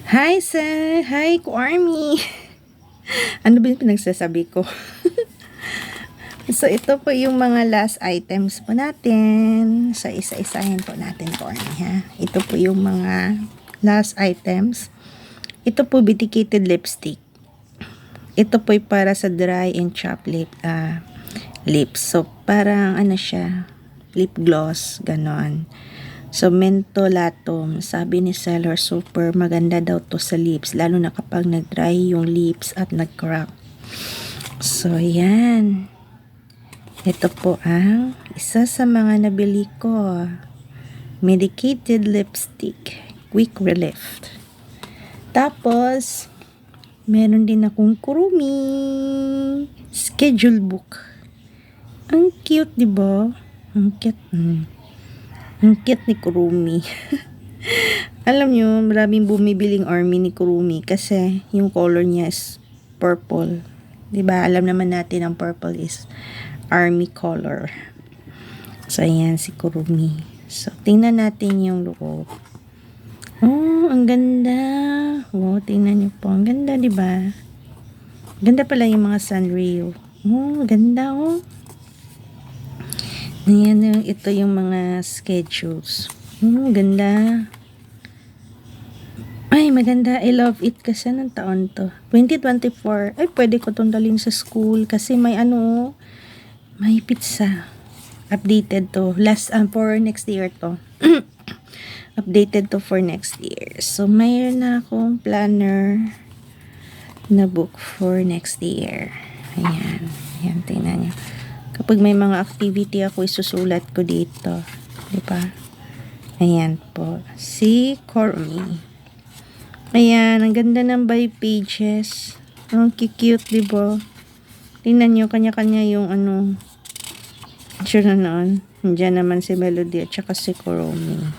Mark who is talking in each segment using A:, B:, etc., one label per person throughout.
A: Hi, sir! Hi, Army! Ano ba yung pinagsasabi ko? So, ito po yung mga last items po natin. So, isa-isahin po natin po, Army, ha? Ito po yung mga last items. Ito po, medicated lipstick. Ito po para sa dry and chapped lips. So, parang ano siya, lip gloss, ganon. So, mentolatum, sabi ni seller, super maganda daw to sa lips, lalo na kapag nag-dry yung lips at nag-crack. So, yan. Ito po ang isa sa mga nabili ko. Medicated lipstick, quick relief. Tapos, meron din akong Kurumi schedule book. Ang cute, diba? Ang cute. Ang cute ni Kurumi. Alam nyo, maraming bumibiling Army ni Kurumi kasi yung color niya is purple. Diba? Alam naman natin ang purple is Army color. So, ayan si Kurumi. So, tingnan natin yung loob. Oh, ang ganda. Wow, tingnan nyo po. Ang ganda, diba? Ganda pala yung mga Sanrio. Oh, ganda, oh. Ayan, ito yung mga schedules. Ganda. Ay, maganda. I love it kasi ng taon to. 2024. Ay, pwede ko itong dalhin sa school kasi may may pizza. Updated to. For next year to. Updated to for next year. So, mayroon na akong planner na book for next year. Ayan. Ayan, tingnan nyo. Kapag may mga activity ako, isusulat ko dito. Diba? Ayan po. Si Cormy. Ayan, ang ganda ng by pages. Ang cute, diba? Tingnan nyo, kanya-kanya yung sure na noon. Diyan naman si Melody at saka si Cormy.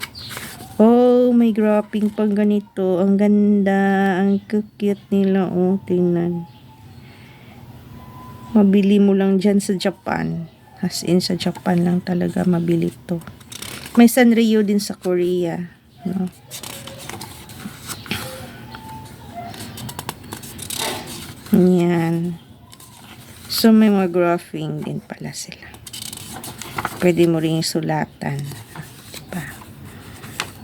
A: Oh, may graphing pang ganito. Ang ganda. Ang cute nila. Oh, tingnan. Mabili mo lang dyan sa Japan. As in, sa Japan lang talaga mabili to. May Sanrio din sa Korea. No? Yan. So, may mga graphing din pala sila. Pwede mo rin sulatan. Diba?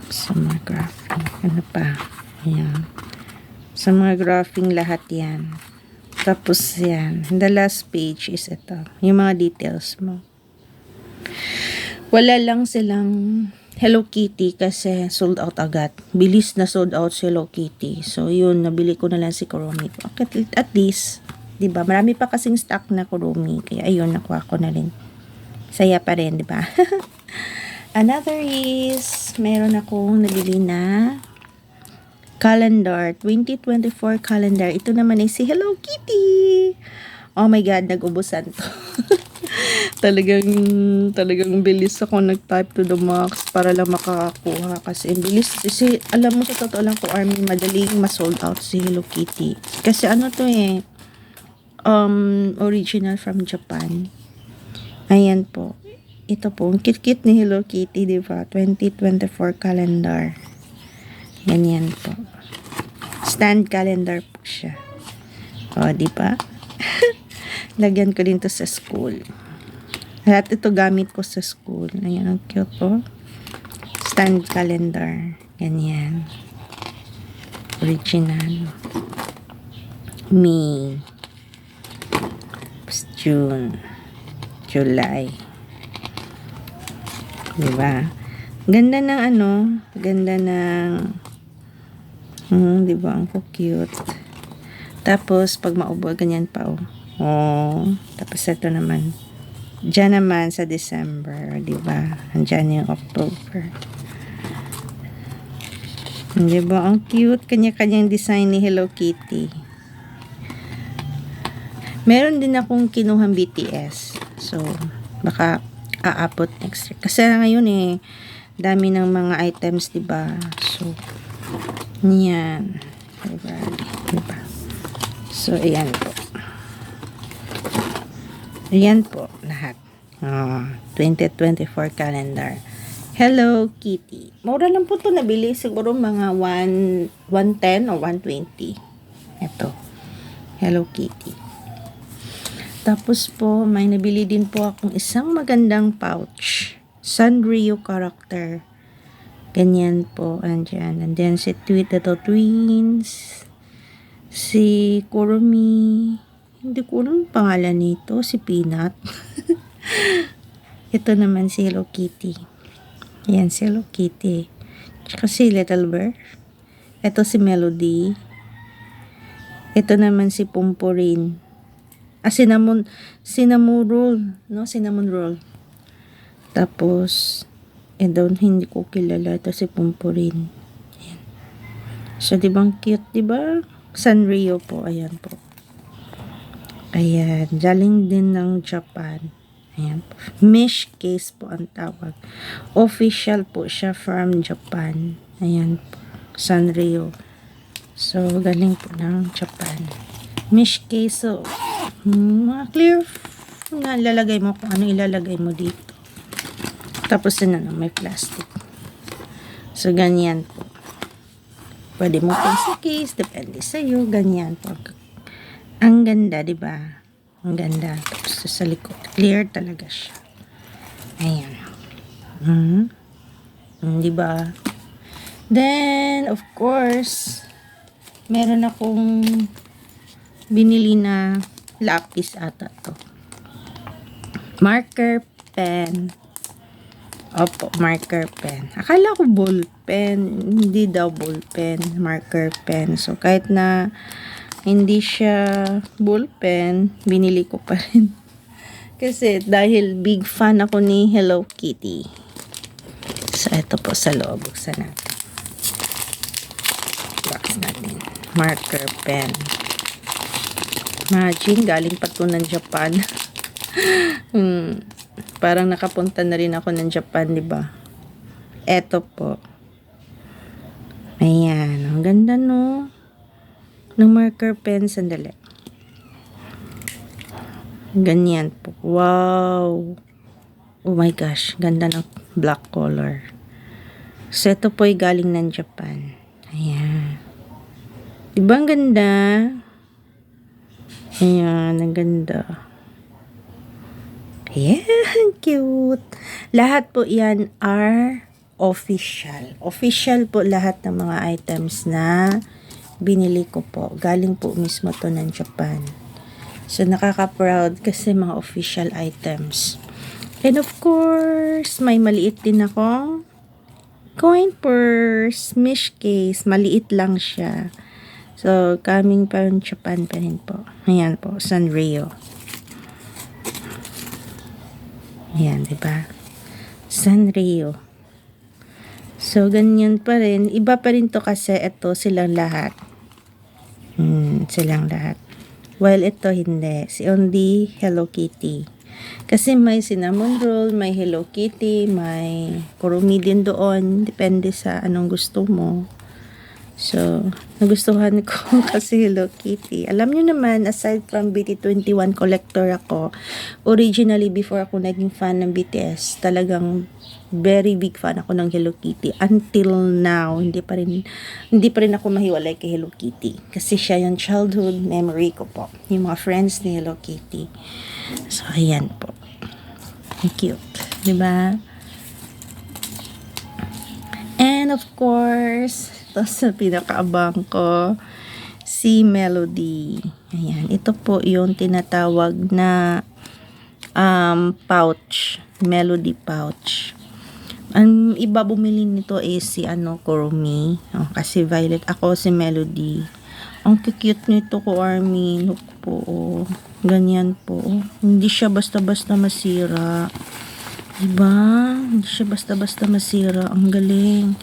A: So, mga graphing. Ano pa? Yan. Sa mga graphing lahat yan. Tapos yan, the last page is ito. Yung mga details mo. Wala lang silang Hello Kitty kasi sold out agad. Bilis na sold out si Hello Kitty. So yun, nabili ko na lang si Kurumi. Okay, at least, diba? Marami pa kasing stock na Kurumi. Kaya ayun, nakuha ko na rin. Saya pa rin, diba? Another is, meron akong nabili na calendar, 2024 calendar. Ito naman ay si Hello Kitty. Oh my God, nag-ubusan to. talagang bilis ako nag-type to the max para lang makakakuha. Kasi bilis. Kasi alam mo sa totoo lang ko, Army, madaling ma-sold out si Hello Kitty. Kasi to original from Japan. Ayan po. Ito po, ang cute ni Hello Kitty, diba? 2024 calendar. Ganyan po. Stand calendar po siya. O, di ba? Lagyan ko din to sa school. Lahat ito gamit ko sa school. Ayan, ang cute po. Stand calendar. Ganyan. Original. May. June. July. Di ba? Ganda ng ganda ng di ba? Ang cute. Tapos pag maubo ganyan pa tapos ito naman. Diyan naman sa December, di ba? Andiyan yung October. Di ba? Ang cute, kanya-kanyang design ni Hello Kitty. Meron din akong kinuhang BTS. So, baka aabot next year. Kasi ngayon dami ng mga items, diba? So, yan. Diba? So, ayan po. Ayan po, lahat. 2024 calendar. Hello Kitty. Mura lang po to nabili. Siguro mga 110 o 120. Ito. Hello Kitty. Tapos po, may nabili din po akong isang magandang pouch. Sanrio character. Ganyan po. Andyan. And then si Tweet Little Twins. Si Kurumi. Hindi ko alam pangalan nito. Si Peanut. Ito naman si Hello Kitty. Yan, si Hello Kitty. Tsaka si Little Bear. Ito si Melody. Ito naman si Pumpurin. Cinnamon roll. No? Cinnamon roll. Tapos, hindi ko kilala. Ito si Pumpurin. Ayan. So, di bang cute, di ba? Sanrio po. Ayan po. Ayan. Galing din ng Japan. Ayan po. Mesh case po ang tawag. Official po siya from Japan. Ayan po. Sanrio. So, galing po ng Japan. Mesh case. So, mga clear na ilalagay mo kung ano ilalagay mo dito. Tapos na may plastic. So, ganyan po. Pwede mo pang sa case. Depende sa'yo. Ganyan po. Ang ganda, di ba? Ang ganda. Tapos sa likod. Clear talaga siya. Ayan. Di ba? Then, of course, meron akong binili na lapis ata to. Marker pen. Opo, marker pen. Akala ko ball pen. Hindi daw ball pen. Marker pen. So, kahit na hindi siya ball pen, binili ko pa rin. Kasi dahil big fan ako ni Hello Kitty. So, ito po sa loob. Buksan natin. Box natin. Marker pen. Imagine, galing pa to ng Japan. Parang nakapunta na rin ako ng Japan, di ba? Eto po. Ayan. Ang ganda, no? Ng marker pen. Sandali. Ganyan po. Wow! Oh my gosh. Ganda ng black color. So, ito po ay galing ng Japan. Ayan. Diba ang ganda? Ayan. Ang ganda. Ayan. Cute. Lahat po yan are official. Official po lahat ng mga items na binili ko po. Galing po mismo to ng Japan. So, nakaka-proud kasi mga official items. And of course, may maliit din akong coin purse, mesh case. Maliit lang siya. So, coming from Japan pa rin po. Ayan po, Sanrio. Ayan, diba? Sanrio. So, ganyan pa rin. Iba pa rin to kasi ito silang lahat. Silang lahat. Well, ito hindi. Si only Hello Kitty. Kasi may cinnamon roll, may Hello Kitty, may Kurumi din doon. Depende sa anong gusto mo. So, nagustuhan ko kasi Hello Kitty. Alam nyo naman, aside from BT21 collector ako, originally before ako naging fan ng BTS, talagang very big fan ako ng Hello Kitty. Until now, hindi pa rin ako mahiwalay kay Hello Kitty. Kasi siya yung childhood memory ko po. Yung mga friends ni Hello Kitty. So, ayan po. Cute. Diba? And of course, ito sa pinakaabang ko, si Melody. Ayan. Ito po yung tinatawag na pouch. Melody pouch. Ang iba bumili nito is si Kurumi. Oh, kasi Violet. Ako si Melody. Ang cute nito ko, Army. Look po. Oh. Ganyan po. Hindi siya basta-basta masira. Diba? Hindi siya basta-basta masira. Ang galing.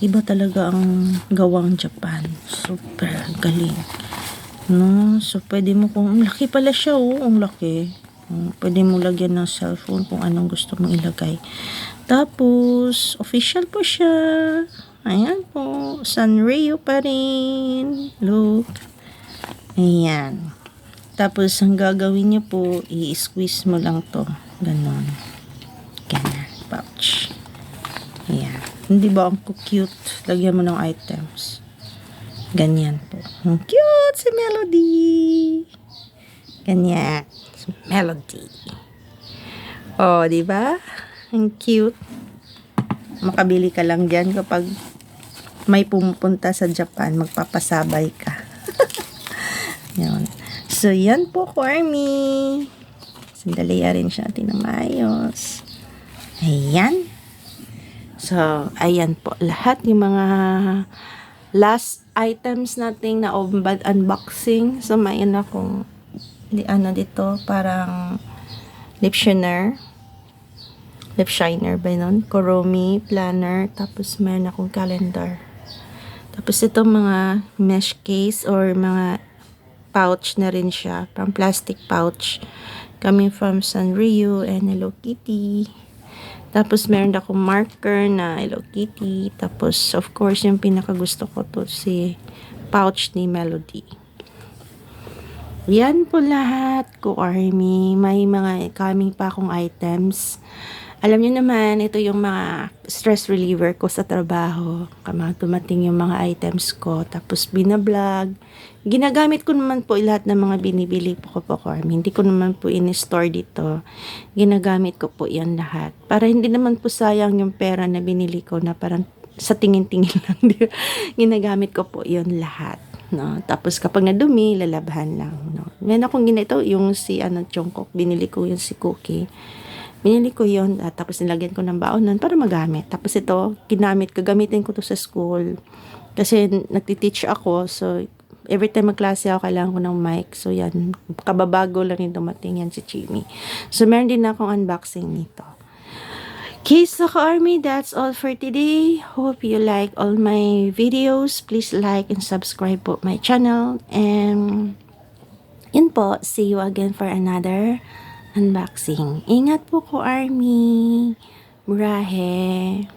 A: Iba talaga ang gawang Japan. Super galing. No? So, pwede mo kung... Ang laki pala siya, oh. Ang laki. Pwede mo lagyan ng cellphone kung anong gusto mong ilagay. Tapos, official po siya. Ayan po. Sanrio pa rin. Look. Ayan. Tapos, ang gagawin niyo po, i-squeeze mo lang to. Ganon. Ganon. Pouch. Ayan. Hindi ba ang cute? Lagyan mo ng items. Ganyan po. Ang cute si Melody. Ganyan. Si Melody. Oh, di ba? Ang cute. Makabili ka lang dyan kapag may pumupunta sa Japan, magpapasabay ka. Yan. So, yan po, Army. Sandali rin siya natin na maayos. Ayan. So, ayan po. Lahat yung mga last items nating na unboxing. So, may akong dito, parang lip shiner. Lip shiner ba nun? Kuromi, planner. Tapos, meron akong calendar. Tapos, itong mga mesh case or mga pouch na rin siya. Pang plastic pouch. Coming from Sanrio and Hello Kitty. Tapos, meron akong marker na Hello Kitty. Tapos, of course, yung pinakagusto ko to si pouch ni Melody. Yan po lahat ko, Army. May mga coming pa akong items. Alam niyo naman, ito yung mga stress reliever ko sa trabaho. Kama dumating yung mga items ko. Tapos, binablog. Ginagamit ko naman po lahat ng mga binibili ko po, Army. Hindi ko naman po in-store dito. Ginagamit ko po yan lahat. Para hindi naman po sayang yung pera na binili ko na parang sa tingin-tingin lang. Ginagamit ko po yun lahat. No? Tapos kapag nadumi, lalabhan lang. No? Meron akong ginito, yung si Jungkook, binili ko yung si Cookie. Binili ko yun, tapos nilagyan ko ng baonan para magamit. Tapos ito, gagamitin ko to sa school. Kasi nagtiteach ako, so every time magklase ako, kailangan ko ng mic. So yan, kababago lang yung dumating yan si Jimmy. So meron din akong unboxing nito. Okay, so Army, that's all for today. Hope you like all my videos. Please like and subscribe po my channel. And yun po, see you again for another unboxing. Ingat po ko, Army. Murahe.